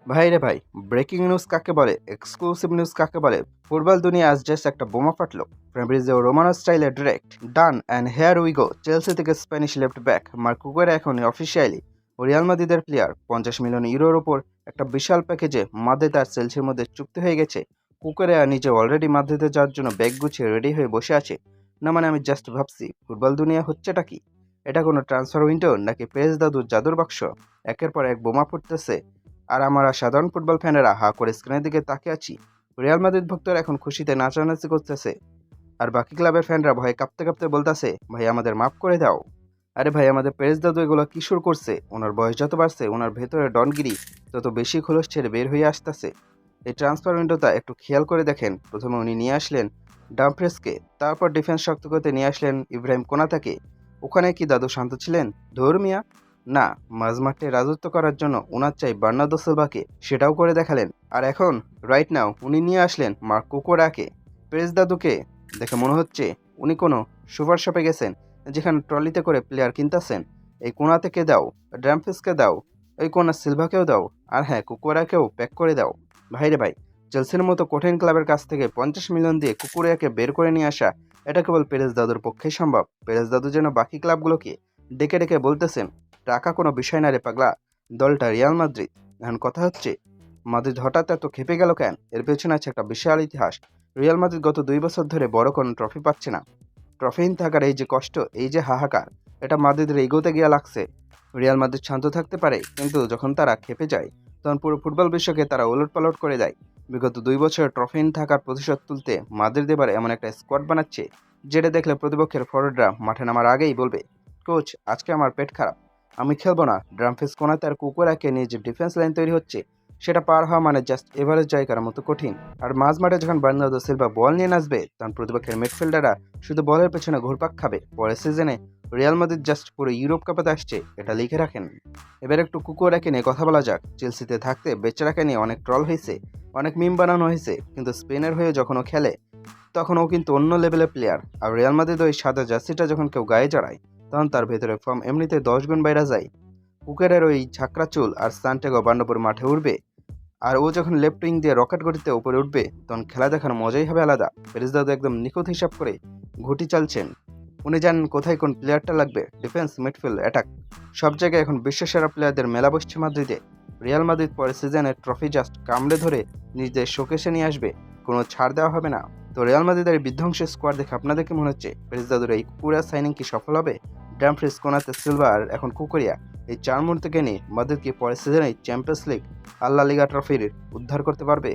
ভাই রে ভাই, ব্রেকিং নিউজ কাকে বলে, এক্সক্লুসিভ নিউজ কাকে বলে? ফুটবল দুনিয়া আজ জাস্ট একটা বোমা ফাটলো। ফ্যাব্রিজিও রোমানো স্টাইলে direct done and here we go. Chelsea থেকে স্প্যানিশ লেফট ব্যাক মার্ক কুকুরেরা এখন অফিসিয়ালি রিয়াল মাদ্রিদের প্লেয়ার। 50 মিলিয়ন ইউরোর ওপর একটা বিশাল প্যাকেজে মাদ্রিদ আর চেলসির মধ্যে চুক্তি হয়ে গেছে। কুকুরেরা নিজে অলরেডি মাদ্রিদে যাওয়ার জন্য ব্যাগ গুছিয়ে রেডি হয়ে বসে আছে। না মানে আমি জাস্ট ভাবছি ফুটবল দুনিয়া হচ্ছেটা কি? এটা কোনো ট্রান্সফার উইন্ডো নাকি পেজ দাদুর জাদুর বাক্স? একের পর এক বোমা ফুটতেছে আর আমরা সাধারণ ফুটবল ফ্যানেরা হা করে স্ক্রিনের দিকে তাকিয়ে আছি। রিয়াল মাদ্রিদ ভক্তরা এখন খুশিতে নাচানাচি করতেছে, আর বাকি ক্লাবের ফ্যানরা ভয়ে কাঁপতে কাঁপতে বলতেছে, ভাই আমাদের মাফ করে দাও। আরে ভাই, আমাদের পেরেজ দাদু এগুলো কি শুরু করছে? ওনার বয়স যত বাড়ছে ওনার ভেতরে ডনগিরি তত বেশি খোলস ছেড়ে বের হয়ে আসতেছে। এই ট্রান্সফার উইন্ডোটা একটু খেয়াল করে দেখেন। প্রথমে উনি নিয়ে আসলেন ডামফ্রেসকে, তারপর ডিফেন্স শক্ত করতে নিয়ে আসলেন ইব্রাহিম কোনাতাকে। ওখানে কি দাদু শান্ত ছিলেন? ধর্মিয়া না, মাঝমাঠে রাজত্ব করার জন্য ওনার চাই বার্নার্দো সিলভাকে, সেটাও করে দেখালেন। আর এখন রাইট নাও উনি নিয়ে আসলেন মার্ক কুকুরাকে। পেরেজ দাদুকে দেখে মনে হচ্ছে উনি কোনো সুপার শপে গেছেন, যেখানে ট্রলিতে করে প্লেয়ার কিনতেছেন। এই কোনা থেকে দাও, ড্রামফিসকে দাও, এই কোনা সিলভাকেও দাও, আর হ্যাঁ কুকুরাকেও প্যাক করে দাও। ভাইরে ভাই, চেলসির মতো কঠিন ক্লাবের কাছ থেকে 50 মিলিয়ন দিয়ে কুকুরিয়াকে বের করে নিয়ে আসা, এটা কেবল পেরেজ দাদুর পক্ষেই সম্ভব। পেরেজ দাদু যেন বাকি ক্লাবগুলোকে ডেকে ডেকে বলতেছেন, টাকা কোনো বিষয় না রে পাগলা, দলটা রিয়াল মাদ্রিদ। এখন কথা হচ্ছে, মাদ্রিদ হঠাৎ এত খেপে গেল কেন? এর পেছনে আছে একটা বিশাল ইতিহাস। রিয়াল মাদ্রিদ গত 2 বছর ধরে বড় কোনো ট্রফি পাচ্ছে না। ট্রফিহীন থাকার এই যে কষ্ট, এই যে হাহাকার, এটা মাদ্রিদের এগোতে গিয়ে লাগছে। রিয়াল মাদ্রিদ শান্ত থাকতে পারে, কিন্তু যখন তারা খেপে যায় তখন পুরো ফুটবল বিশ্বকে তারা ওলটপালট করে দেয়। বিগত 2 বছর ট্রফিহীন থাকার প্রতিশোধ তুলতে মাদ্রিদ এবার এমন একটা স্কোয়াড বানাচ্ছে, যেটা দেখলে প্রতিপক্ষের ফরওয়ার্ডরা মাঠে নামার আগেই বলবে, কোচ আজকে আমার পেট খারাপ, আমি খেলবো না। ড্রামফিস কোনাতে আর কুকুরাকে নিয়ে যে ডিফেন্স লাইন তৈরি হচ্ছে, সেটা পার হওয়া মানে জাস্ট এভারেজ জায়গার মতো কঠিন। আর মাঝ মাঠে যখন বার্নার্দো সিলভা বল নিয়ে নাচবে, তখন প্রতিপক্ষের মিডফিল্ডাররা শুধু বলের পেছনে ঘুরপাক খাবে। পরের সিজনে রিয়াল মাদ্রিদ জাস্ট পুরো ইউরোপ কাপাতে আসছে, এটা লিখে রাখেন। এবার একটু কুকুরাকে নিয়ে কথা বলা যাক। চেলসিতে থাকতে বেচারাকে নিয়ে অনেক ট্রল হয়েছে, অনেক মিম বানানো হয়েছে, কিন্তু স্পেনের হয়ে যখন ও খেলে তখন ও কিন্তু অন্য লেভেলের প্লেয়ার। আর রিয়াল মাদ্রিদ ওই সাদা জার্সিটা যখন কেউ গায়ে জড়ায়, তখন তার ভেতরে ফর্ম এমনিতে 10 গুণ বাইরে যায়। কুকেরের ওই ঝাঁকড়া চুল আর সান্টিয়াগো বার্নাব্যুর মাঠে উঠবে, আর ও যখন লেফট উইং দিয়ে রকেট গতিতে উপরে উঠবে, তখন খেলা দেখার মজাই হবে আলাদা। পেরেজ দাদু একদম নিখুঁত হিসাব করে ঘুটি চালছেন। উনি জানেন কোথায় কোন প্লেয়ারটা লাগবে, ডিফেন্স, মিডফিল্ড, অ্যাটাক, সব জায়গায় এখন বিশ্বসেরা প্লেয়ারদের মেলা বসছে মাদ্রিদে। রিয়াল মাদ্রিদ পরের সিজনের ট্রফি জাস্ট কামড়ে ধরে নিজেদের শোকেসে নিয়ে আসবে, কোনো ছাড় দেওয়া হবে না। তো রিয়াল মাদ্রিদের এই বিধ্বংসী স্কোয়াড দেখে আপনাদের কি মনে হচ্ছে? পেরেজ দাদুর এই কুকুরিয়া সাইনিং কি সফল হবে? ড্যামফ্রিজ, কোনাতে, সিলভা আর এখন কুকুরিয়া, এই 4 মুহূর্তকে নিয়ে মাদ্রিদ কি পরের সিজনে চ্যাম্পিয়ন্স লিগ, আল্লা লিগা ট্রফির উদ্ধার করতে পারবে?